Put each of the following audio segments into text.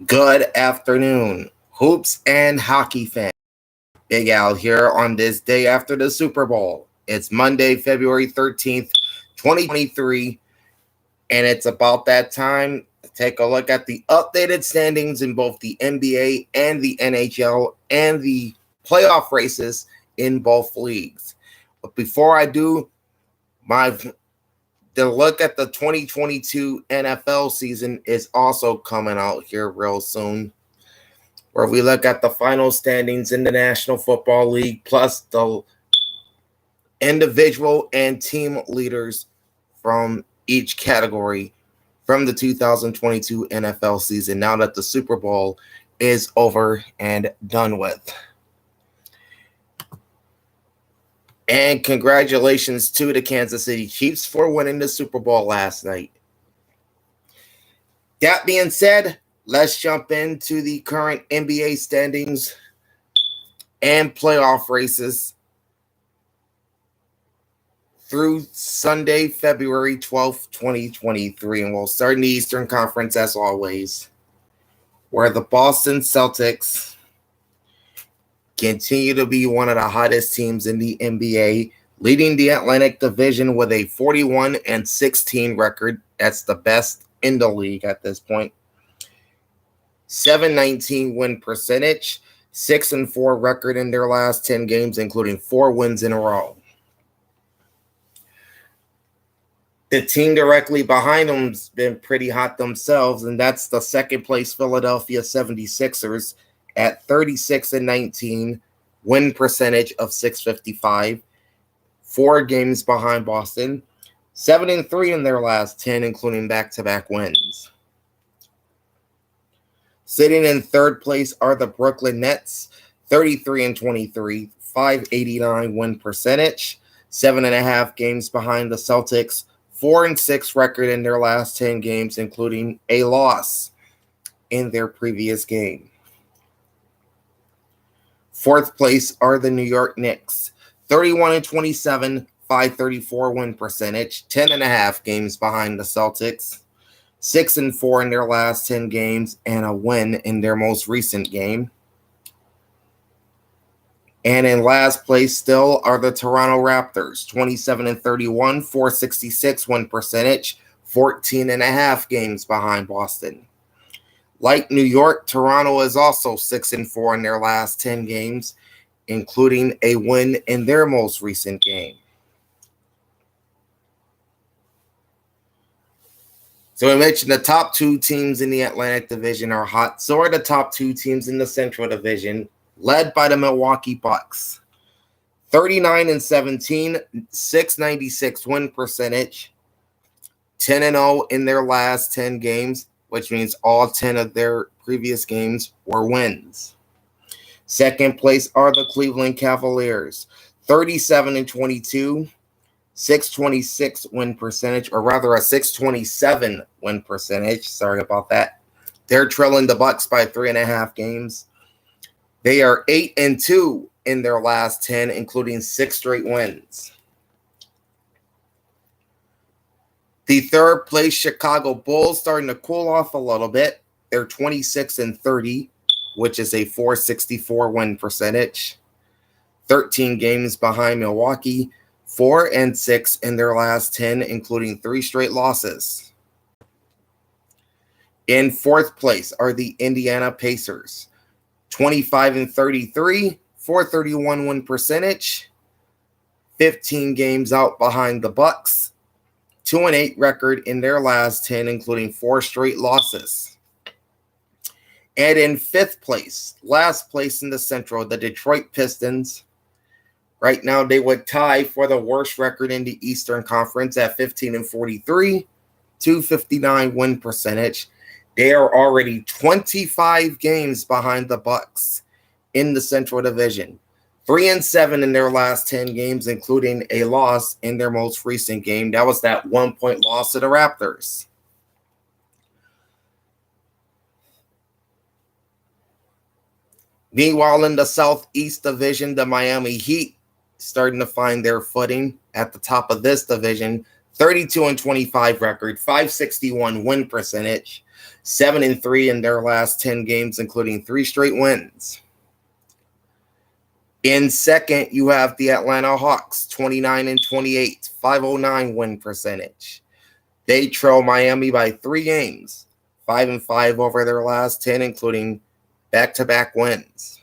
Good afternoon, hoops and hockey fans. Big Al here on this day after the Super Bowl. It's Monday, February 13th, 2023, and it's about that time to take a look at the updated standings in both the NBA and the NHL and the playoff races in both leagues. But before I do, the look at the 2022 NFL season is also coming out here real soon, where we look at the final standings in the National Football League, plus the individual and team leaders from each category from the 2022 NFL season, now that the Super Bowl is over and done with. And congratulations to the Kansas City Chiefs for winning the Super Bowl last night. That being said, let's jump into the current NBA standings and playoff races through Sunday, February 12th, 2023. And we'll start in the Eastern Conference as always, where the Boston Celtics continue to be one of the hottest teams in the NBA, leading the Atlantic Division with a 41-16 record. That's the best in the league at this point. 719 win percentage, 6-4 record in their last 10 games, including 4 wins in a row. The team directly behind them's been pretty hot themselves, and that's the second place Philadelphia 76ers at 36-19, win percentage of 655, 4 games behind Boston, 7-3 in their last 10, including back-to-back wins. Sitting in third place are the Brooklyn Nets, 33-23, 589 win percentage, 7.5 games behind the Celtics, 4-6 record in their last 10 games, including a loss in their previous game. Fourth place are the New York Knicks, 31-27, 534 win percentage, 10.5 games behind the Celtics, 6-4 in their last 10 games, and a win in their most recent game. And in last place still are the Toronto Raptors, 27-31, 466 win percentage, 14.5 games behind Boston. Like New York, Toronto is also 6-4 in their last 10 games, including a win in their most recent game. So we mentioned the top 2 teams in the Atlantic Division are hot. So are the top 2 teams in the Central Division, led by the Milwaukee Bucks. 39-17, 696 win percentage, 10-0 in their last 10 games, which means all 10 of their previous games were wins. Second place are the Cleveland Cavaliers, 37-22, 626 win percentage, or rather a 627 win percentage. Sorry about that. They're trailing the Bucks by 3.5 games. They are 8-2 in their last 10, including 6 straight wins. The third place Chicago Bulls starting to cool off a little bit. They're 26-30, which is a 464 win percentage. 13 games behind Milwaukee, 4-6 in their last 10, including 3 straight losses. In fourth place are the Indiana Pacers, 25-33, 431 win percentage, 15 games out behind the Bucks, 2-8 record in their last 10, including 4 straight losses. And in fifth place, last place in the Central, the Detroit Pistons. Right now, they would tie for the worst record in the Eastern Conference at 15-43, 259 win percentage. They are already 25 games behind the Bucks in the Central Division. 3-7 in their last 10 games, including a loss in their most recent game. That was that 1-point loss to the Raptors. Meanwhile, in the Southeast Division, the Miami Heat starting to find their footing at the top of this division. 32-25 record, 561 win percentage, 7-3 in their last 10 games, including 3 straight wins. In second, you have the Atlanta Hawks, 29-28, 509 win percentage. They trail Miami by 3 games, 5-5 over their last 10, including back-to-back wins.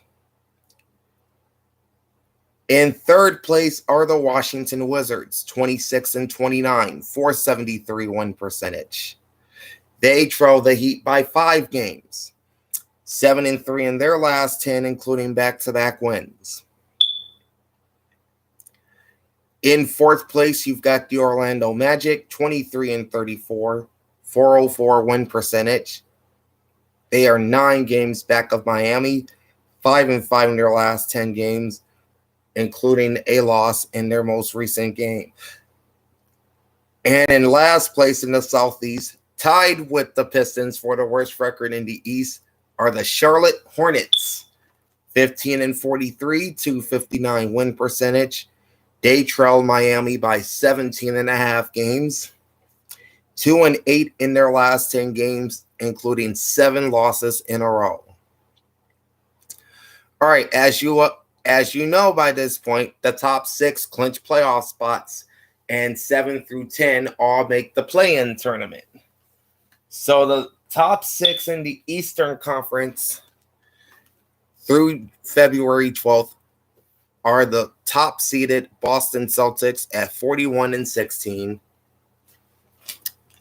In third place are the Washington Wizards, 26-29, 473 win percentage. They trail the Heat by 5 games, 7-3 in their last 10, including back-to-back wins. In fourth place, you've got the Orlando Magic, 23-34, 404 win percentage. They are 9 games back of Miami, 5-5 in their last 10 games, including a loss in their most recent game. And in last place in the Southeast, tied with the Pistons for the worst record in the East, are the Charlotte Hornets, 15-43, 259 win percentage. They trail Miami by 17.5 games, 2-8 in their last 10 games, including 7 losses in a row. All right, as you know by this point, the top 6 clinch playoff spots, and 7 through 10 all make the play-in tournament. So the top 6 in the Eastern Conference through February 12th are the top-seeded Boston Celtics at 41-16,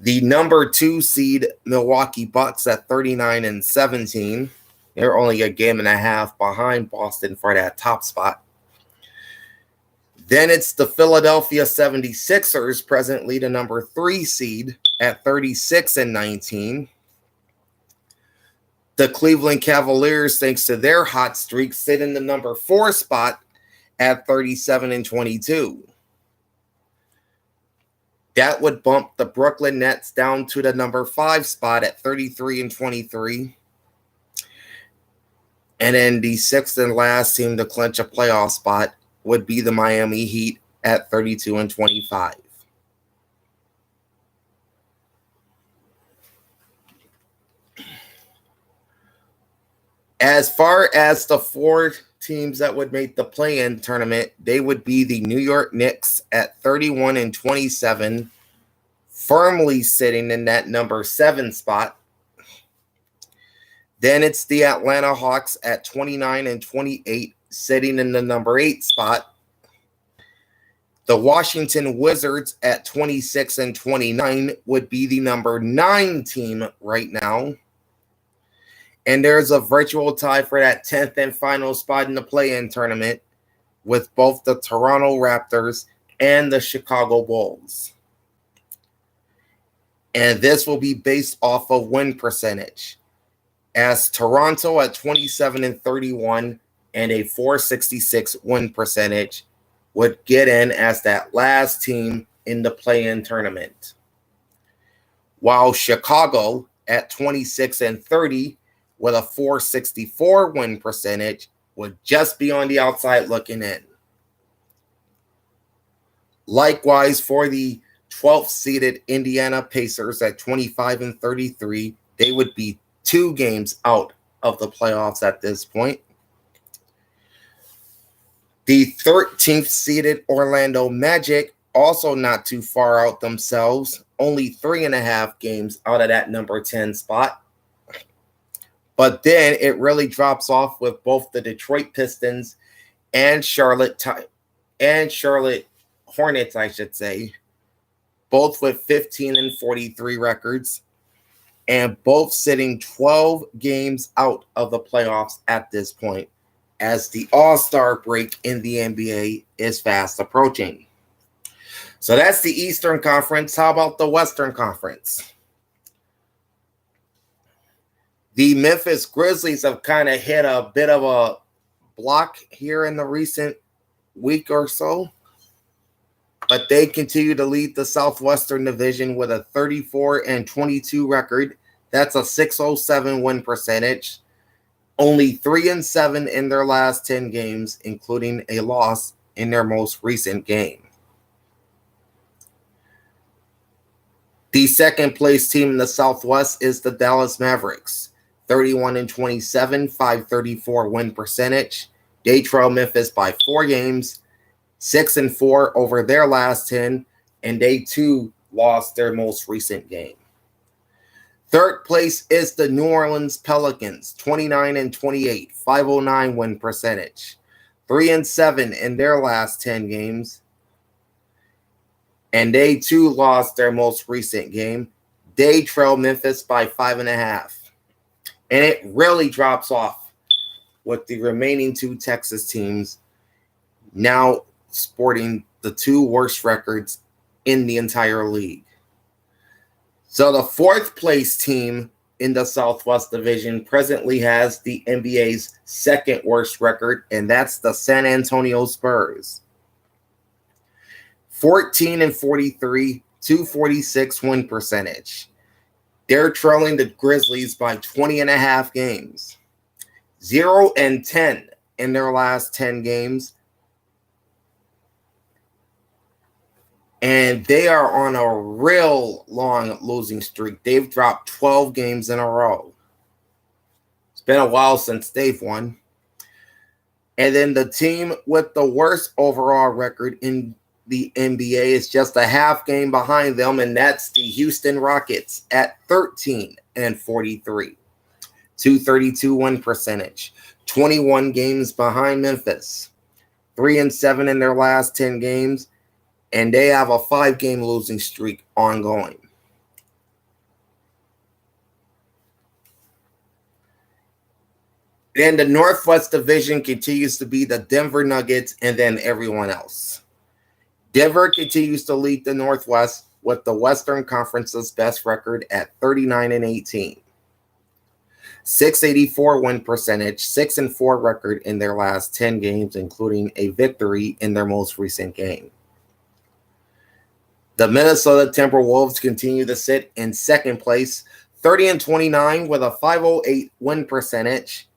the number 2 seed Milwaukee Bucks at 39-17. They're only a game and a half behind Boston for that top spot. Then it's the Philadelphia 76ers, presently the number 3 seed at 36-19. The Cleveland Cavaliers, thanks to their hot streak, sit in the number 4 spot at 37-22. That would bump the Brooklyn Nets down to the number 5 spot at 33-23. And then the 6th and last team to clinch a playoff spot would be the Miami Heat at 32-25. As far as the 4 teams that would make the play-in tournament, they would be the New York Knicks at 31-27, firmly sitting in that number 7 spot. Then it's the Atlanta Hawks at 29-28, sitting in the number 8 spot. The Washington Wizards at 26-29 would be the number 9 team right now. And there's a virtual tie for that 10th and final spot in the play-in tournament with both the Toronto Raptors and the Chicago Bulls. And this will be based off of win percentage, as Toronto at 27-31 and a 466 win percentage would get in as that last team in the play-in tournament, while Chicago at 26-30 with a 464 win percentage would just be on the outside looking in. Likewise, for the 12th seeded Indiana Pacers at 25-33, they would be 2 games out of the playoffs at this point. The 13th seeded Orlando Magic, also not too far out themselves, only 3.5 games out of that number 10 spot. But then it really drops off with both the Detroit Pistons and Charlotte Hornets, I should say, both with 15-43 records, and both sitting 12 games out of the playoffs at this point, as the All-Star break in the NBA is fast approaching. So that's the Eastern Conference. How about the Western Conference? The Memphis Grizzlies have kind of hit a bit of a block here in the recent week or so, but they continue to lead the Southwestern Division with a 34-22 record. That's a 607 win percentage. Only 3-7 in their last 10 games, including a loss in their most recent game. The second place team in the Southwest is the Dallas Mavericks, 31-27, 534 win percentage. They trail Memphis by 4 games, 6-4 over their last 10, and they too lost their most recent game. Third place is the New Orleans Pelicans, 29-28, 509 win percentage, 3-7 in their last 10 games. And they too lost their most recent game. They trail Memphis by 5.5. And it really drops off with the remaining 2 Texas teams now sporting the 2 worst records in the entire league. So the fourth place team in the Southwest Division presently has the NBA's second worst record, and that's the San Antonio Spurs. 14-43, 246 win percentage. They're trailing the Grizzlies by 20.5 games. 0-10 in their last 10 games. And they are on a real long losing streak. They've dropped 12 games in a row. It's been a while since they've won. And then the team with the worst overall record in the NBA is just a half game behind them, and that's the Houston Rockets at 13-43, 232 win percentage, 21 games behind Memphis, 3-7 in their last 10 games, and they have a 5-game losing streak ongoing. Then the Northwest Division continues to be the Denver Nuggets and then everyone else. Denver continues to lead the Northwest with the Western Conference's best record at 39-18. 684 win percentage, 6-4 record in their last 10 games, including a victory in their most recent game. The Minnesota Timberwolves continue to sit in second place, 30-29 with a 508 win percentage,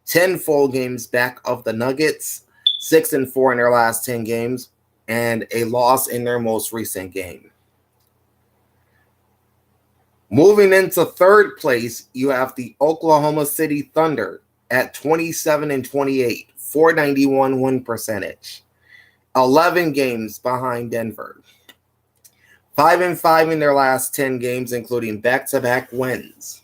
10 full games back of the Nuggets, 6-4 in their last 10 games, and a loss in their most recent game. Moving into third place, you have the Oklahoma City Thunder at 27-28, 491 win percentage, 11 games behind Denver. 5-5 in their last 10 games, including back-to-back wins.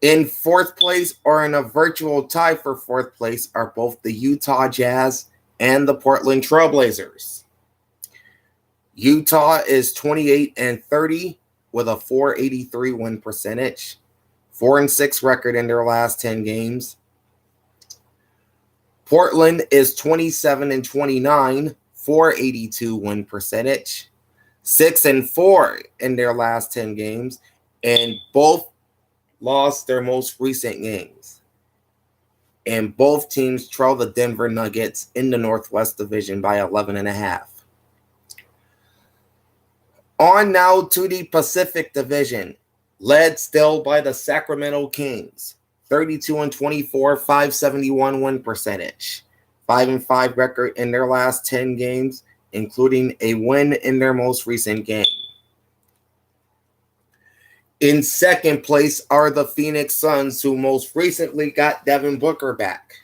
In fourth place, or in a virtual tie for fourth place, are both the Utah Jazz and the Portland Trailblazers. Utah is 28-30 with a 483 win percentage, 4-6 record in their last 10 games. Portland is 27-29, 482 win percentage, 6-4 in their last 10 games, and both lost their most recent games. And both teams trail the Denver Nuggets in the Northwest Division by 11.5. On now to the Pacific Division, led still by the Sacramento Kings, 32-24, 571 win percentage, 5-5 record in their last 10 games, including a win in their most recent game. In second place are the Phoenix Suns, who most recently got Devin Booker back.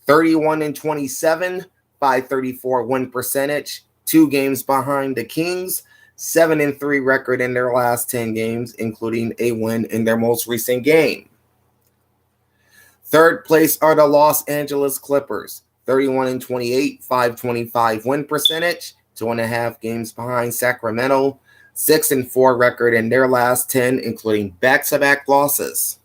31-27, 534 win percentage, 2 games behind the Kings, 7-3 record in their last 10 games, including a win in their most recent game. Third place are the Los Angeles Clippers, 31-28, 525 win percentage, 2.5 games behind Sacramento, 6-4 record in their last 10, including back-to-back losses.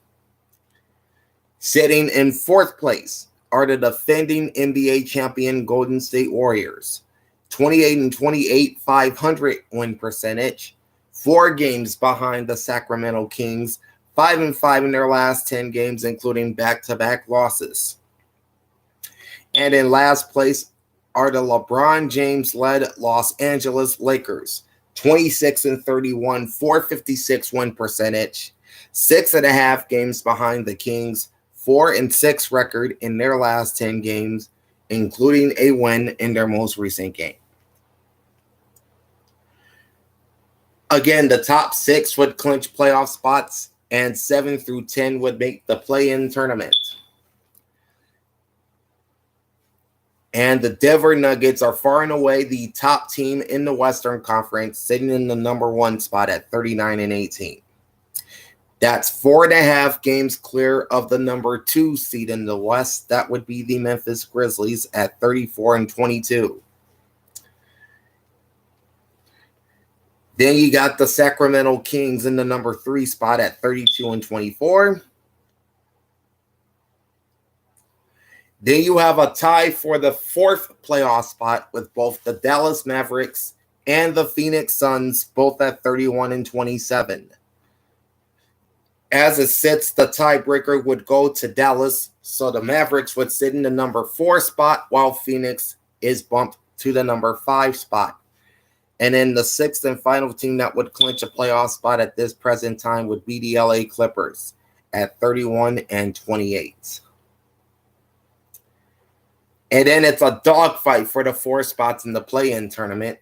Sitting in fourth place are the defending NBA champion Golden State Warriors, 28-28, 500 win percentage, 4 games behind the Sacramento Kings, 5-5 in their last 10 games, including back-to-back losses. And in last place are the LeBron James-led Los Angeles Lakers, 26-31, 456 win percentage, 6.5 games behind the Kings, 4-6 record in their last 10 games, including a win in their most recent game. Again, the top 6 would clinch playoff spots, and 7 through 10 would make the play-in tournament. And the Denver Nuggets are far and away the top team in the Western Conference, sitting in the number 1 spot at 39-18. That's 4.5 games clear of the number 2 seed in the West. That would be the Memphis Grizzlies at 34-22. Then you got the Sacramento Kings in the number 3 spot at 32-24. Then you have a tie for the 4th playoff spot with both the Dallas Mavericks and the Phoenix Suns, both at 31-27. As it sits, the tiebreaker would go to Dallas, so the Mavericks would sit in the number 4 spot, while Phoenix is bumped to the number 5 spot. And then the 6th and final team that would clinch a playoff spot at this present time would be the LA Clippers at 31-28. And then it's a dogfight for the 4 spots in the play-in tournament.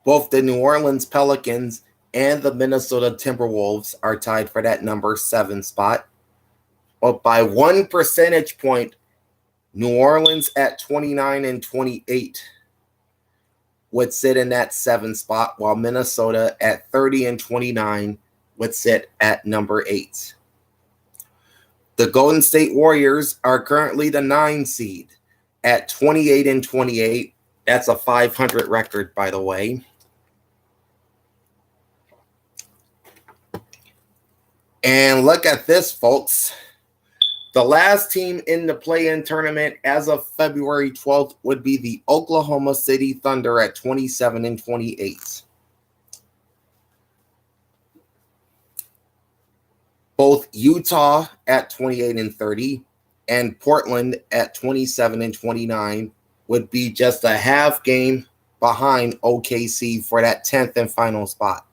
Both the New Orleans Pelicans and the Minnesota Timberwolves are tied for that number 7 spot. But by 1 percentage point, New Orleans at 29-28 would sit in that 7 spot, while Minnesota at 30-29 would sit at number 8. The Golden State Warriors are currently the 9 seed at 28-28. That's a 500 record, by the way. And look at this, folks. The last team in the play-in tournament as of February 12th would be the Oklahoma City Thunder at 27-28. Both Utah at 28-30 and Portland at 27-29 would be just a half game behind OKC for that 10th and final spot.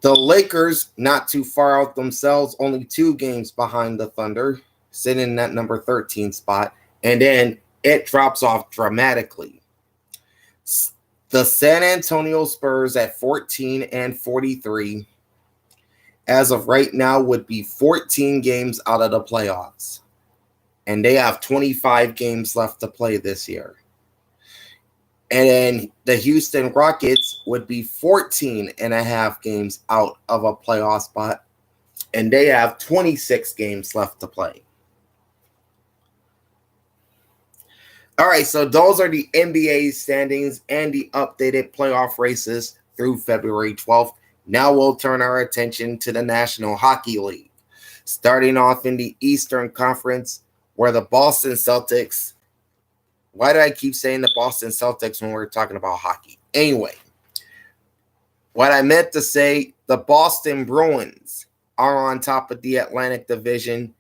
The Lakers, not too far out themselves, only 2 games behind the Thunder, sitting in that number 13 spot, and then it drops off dramatically. The San Antonio Spurs at 14-43, as of right now, would be 14 games out of the playoffs, and they have 25 games left to play this year. And then the Houston Rockets would be 14.5 games out of a playoff spot, and they have 26 games left to play. All right, so those are the NBA standings and the updated playoff races through February 12th. Now we'll turn our attention to the National Hockey League. Starting off in the Eastern Conference, where the Boston Celtics... Why do I keep saying the Boston Celtics when we're talking about hockey? Anyway, what I meant to say, the Boston Bruins are on top of the Atlantic Division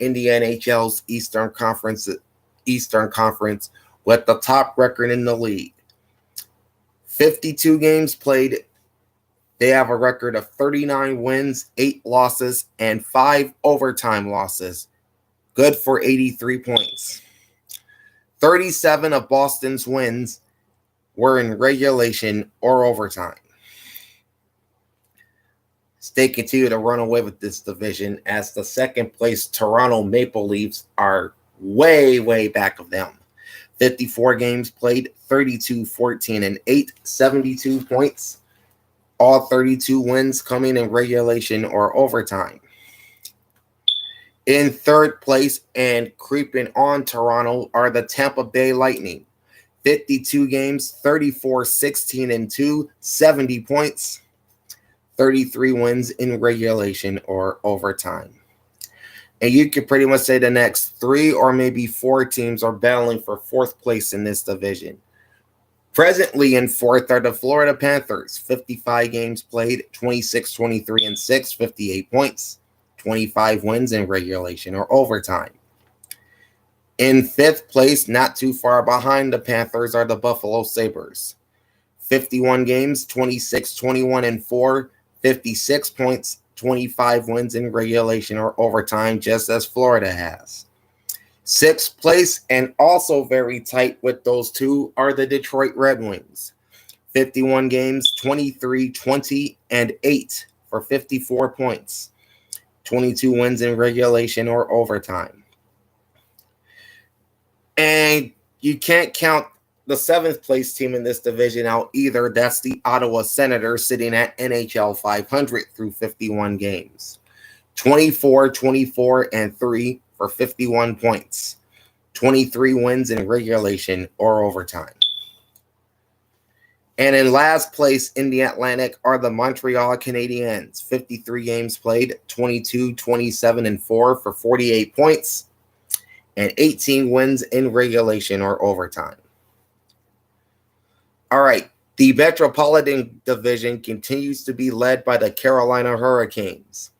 in the NHL's Eastern Conference with the top record in the league. 52 games played. They have a record of 39 wins, 8 losses, and 5 overtime losses. Good for 83 points. 37 of Boston's wins were in regulation or overtime. They continue to run away with this division as the second place Toronto Maple Leafs are way, way back of them. 54 games played, 32-14-8, 72 points. All 32 wins coming in regulation or overtime. In third place and creeping on Toronto are the Tampa Bay Lightning. 52 games, 34-16-2, 70 points, 33 wins in regulation or overtime. And you could pretty much say the next 3 or maybe 4 teams are battling for 4th place in this division. Presently in 4th are the Florida Panthers. 55 games played, 26-23-6, 58 points. 25 wins in regulation or overtime. In 5th place, not too far behind the Panthers, are the Buffalo Sabres. 51 games, 26-21-4, 56 points, 25 wins in regulation or overtime, just as Florida has. Sixth place, and also very tight with those two, are the Detroit Red Wings. 51 games, 23, 20, and 8 for 54 points. 22 wins in regulation or overtime. And you can't count the seventh place team in this division out either. That's the Ottawa Senators, sitting at NHL 500 through 51 games. 24, 24, and 3 for 51 points. 23 wins in regulation or overtime. And in last place in the Atlantic are the Montreal Canadiens. 53 games played, 22, 27, and 4 for 48 points, and 18 wins in regulation or overtime. All right, the Metropolitan Division continues to be led by the Carolina Hurricanes.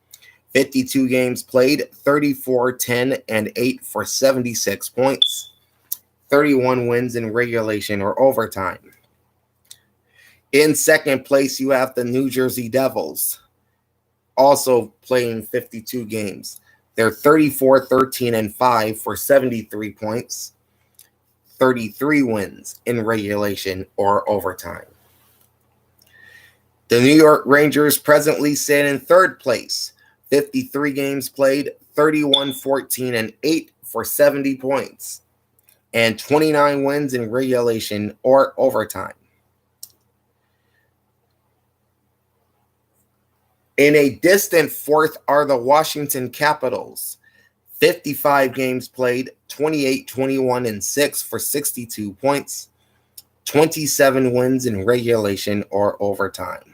52 games played, 34, 10, and 8 for 76 points, 31 wins in regulation or overtime. In second place, you have the New Jersey Devils, also playing 52 games. They're 34, 13, and 5 for 73 points, 33 wins in regulation or overtime. The New York Rangers presently sit in third place, 53 games played, 31, 14, and 8 for 70 points, and 29 wins in regulation or overtime. In a distant fourth are the Washington Capitals. 55 games played, 28, 21, and 6 for 62 points, 27 wins in regulation or overtime.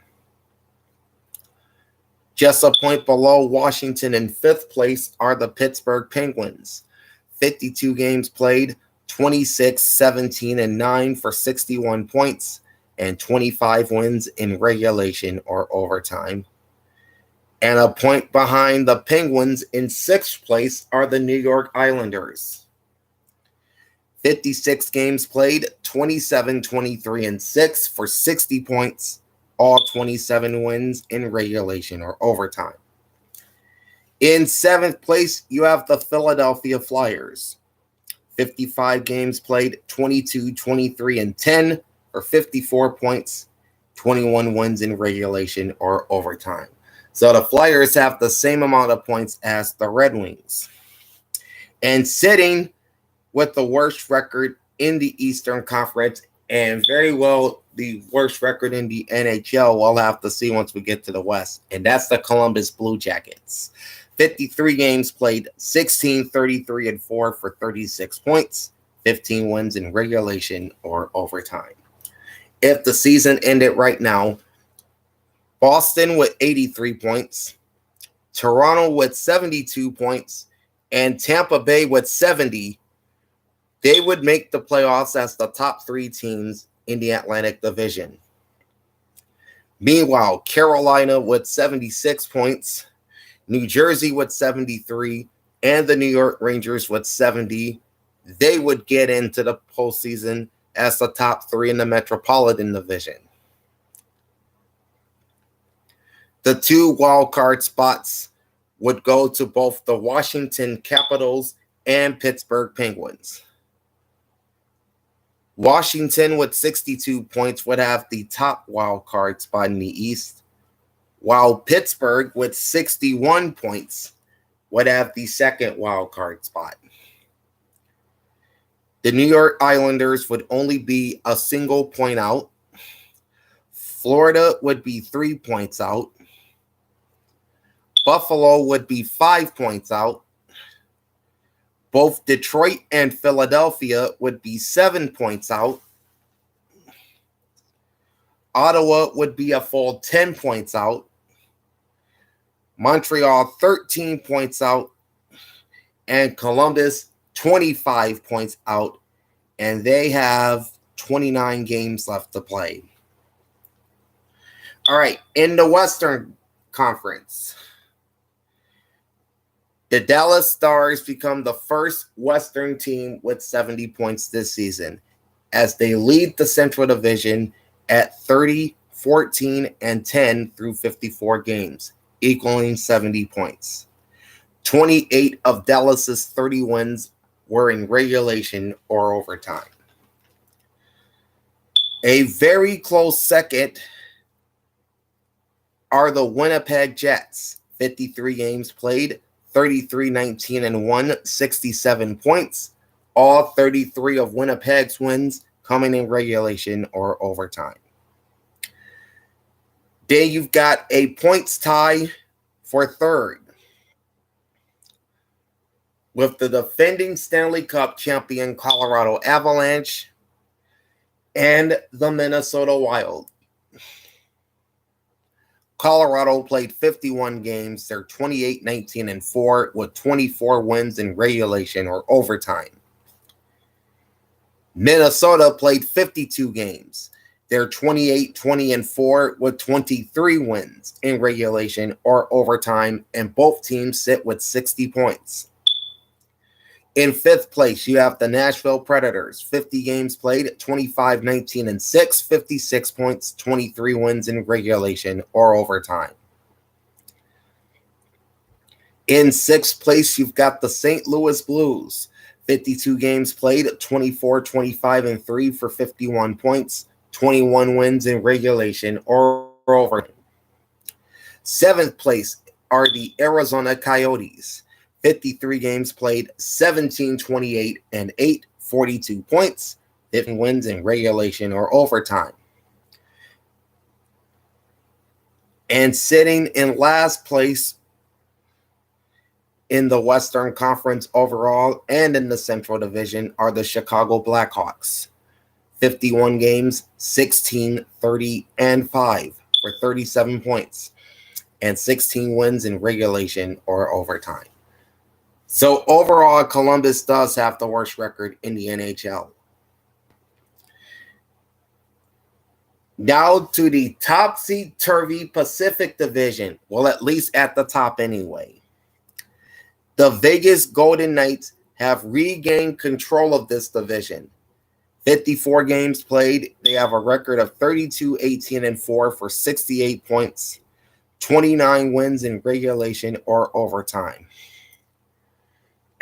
Just a point below Washington in fifth place are the Pittsburgh Penguins. 52 games played, 26, 17, and 9 for 61 points, and 25 wins in regulation or overtime. And a point behind the Penguins in sixth place are the New York Islanders. 56 games played, 27, 23, and 6 for 60 points, all 27 wins in regulation or overtime. In seventh place, you have the Philadelphia Flyers. 55 games played, 22, 23, and 10 for 54 points, 21 wins in regulation or overtime. So the Flyers have the same amount of points as the Red Wings. And sitting with the worst record in the Eastern Conference, and very well the worst record in the NHL, we'll have to see once we get to the West. And that's the Columbus Blue Jackets. 53 games played, 16, 33, and 4 for 36 points, 15 wins in regulation or overtime. If the season ended right now, Boston with 83 points, Toronto with 72 points, and Tampa Bay with 70, they would make the playoffs as the top three teams in the Atlantic Division. Meanwhile, Carolina with 76 points, New Jersey with 73, and the New York Rangers with 70, they would get into the postseason as the top three in the Metropolitan Division. The two wildcard spots would go to both the Washington Capitals and Pittsburgh Penguins. Washington with 62 points would have the top wildcard spot in the East, while Pittsburgh with 61 points would have the second wildcard spot. The New York Islanders would only be a single point out. Florida would be 3 points out. Buffalo would be 5 points out. Both Detroit and Philadelphia would be 7 points out. Ottawa would be a full 10 points out. Montreal 13 points out. And Columbus 25 points out. And they have 29 games left to play. All right, in the Western Conference, the Dallas Stars become the first Western team with 70 points this season as they lead the Central Division at 30, 14, and 10 through 54 games, equaling 70 points. 28 of Dallas's 30 wins were in regulation or overtime. A very close second are the Winnipeg Jets. 53 games played, 33-19-1, 67 points. All 33 of Winnipeg's wins coming in regulation or overtime. Then you've got a points tie for third, with the defending Stanley Cup champion Colorado Avalanche and the Minnesota Wild. Colorado played 51 games. They're 28-19-4 with 24 wins in regulation or overtime. Minnesota played 52 games. They're 28-20-4 with 23 wins in regulation or overtime, and both teams sit with 60 points. In fifth place, you have the Nashville Predators. 50 games played, 25-19-6, 56 points, 23 wins in regulation or overtime. In sixth place, you've got the St. Louis Blues. 52 games played, 24-25-3 for 51 points, 21 wins in regulation or overtime. Seventh place are the Arizona Coyotes. 53 games played, 17-28-8, 42 points, 50 wins in regulation or overtime. And sitting in last place in the Western Conference overall and in the Central Division are the Chicago Blackhawks. 51 games, 16-30-5 for 37 points and 16 wins in regulation or overtime. So overall, Columbus does have the worst record in the NHL. Now to the topsy-turvy Pacific Division. Well, at least at the top anyway. The Vegas Golden Knights have regained control of this division. 54 games played. They have a record of 32-18-4 for 68 points, 29 wins in regulation or overtime.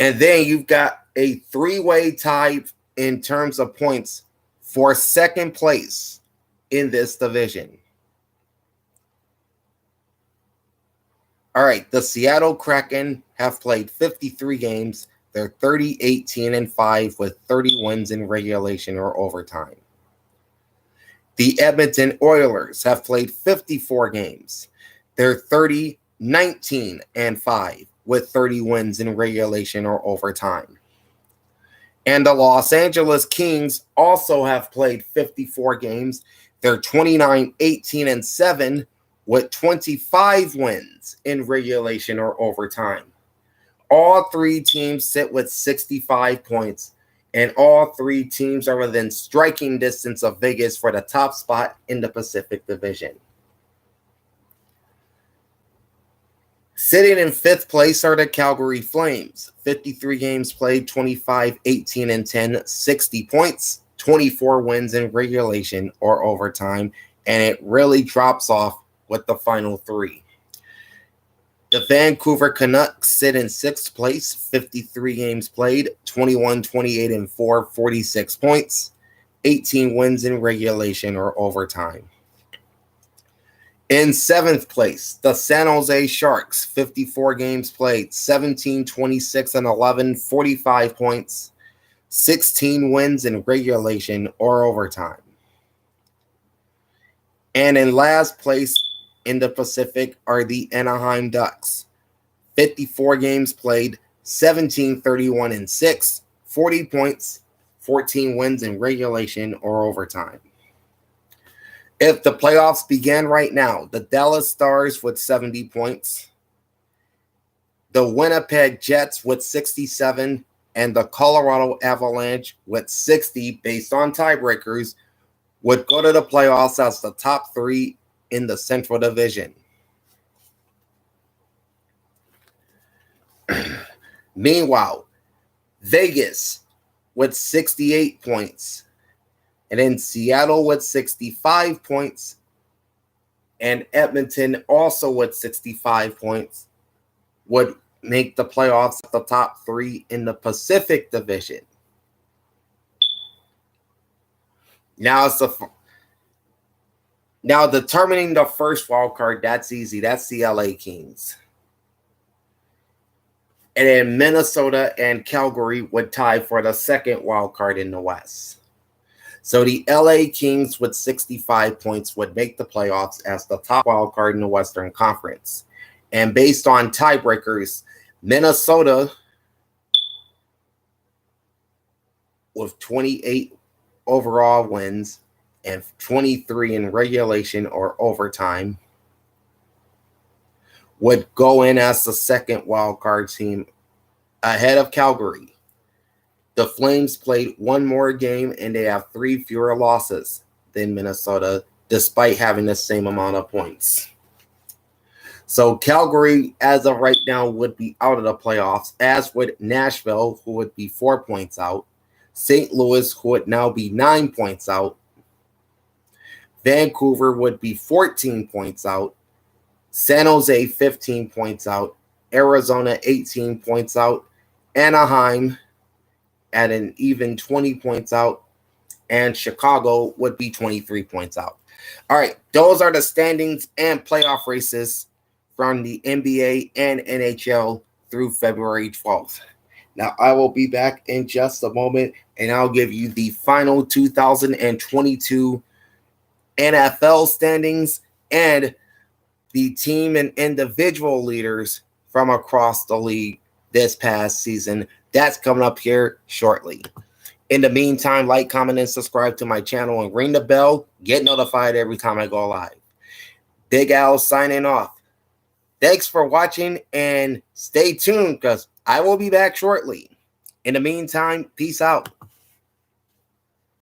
And then you've got a three-way tie in terms of points for second place in this division. All right, the Seattle Kraken have played 53 games. They're 30-18-5 with 30 wins in regulation or overtime. The Edmonton Oilers have played 54 games. They're 30-19-5 with 30 wins in regulation or overtime. And the Los Angeles Kings also have played 54 games. They're 29-18-7 with 25 wins in regulation or overtime. All three teams sit with 65 points, and all three teams are within striking distance of Vegas for the top spot in the Pacific Division. Sitting in fifth place are the Calgary Flames. 53 games played, 25-18-10, 60 points, 24 wins in regulation or overtime, and it really drops off with the final three. The Vancouver Canucks sit in sixth place, 53 games played, 21-28-4, 46 points, 18 wins in regulation or overtime. In seventh place, the San Jose Sharks, 54 games played, 17-26-11, 45 points, 16 wins in regulation or overtime. And in last place in the Pacific are the Anaheim Ducks. 54 games played, 17-31-6, 40 points, 14 wins in regulation or overtime. If the playoffs began right now, the Dallas Stars with 70 points, the Winnipeg Jets with 67, and the Colorado Avalanche with 60 based on tiebreakers would go to the playoffs as the top three in the Central Division. Meanwhile, Vegas with 68 points, and then Seattle with 65 points, and Edmonton also with 65 points would make the playoffs at the top 3 in the Pacific Division. Now determining the first wild card, that's easy. That's the LA Kings. And then Minnesota and Calgary would tie for the second wild card in the West. So the LA Kings with 65 points would make the playoffs as the top wild card in the Western Conference. And based on tiebreakers, Minnesota with 28 overall wins and 23 in regulation or overtime would go in as the second wild card team ahead of Calgary. The Flames played one more game and they have 3 fewer losses than Minnesota, despite having the same amount of points. So Calgary, as of right now, would be out of the playoffs, as would Nashville, who would be 4 points out. St. Louis, who would now be 9 points out. Vancouver would be 14 points out. San Jose, 15 points out. Arizona, 18 points out. Anaheim, at an even 20 points out. And Chicago would be 23 points out. All right, those are the standings and playoff races from the NBA and NHL through February 12th. Now, I will be back in just a moment, and I'll give you the final 2022 NFL standings and the team and individual leaders from across the league this past season. That's coming up here shortly. In the meantime, like, comment, and subscribe to my channel and ring the bell. Get notified every time I go live. Big Al signing off. Thanks for watching and stay tuned because I will be back shortly. In the meantime, peace out.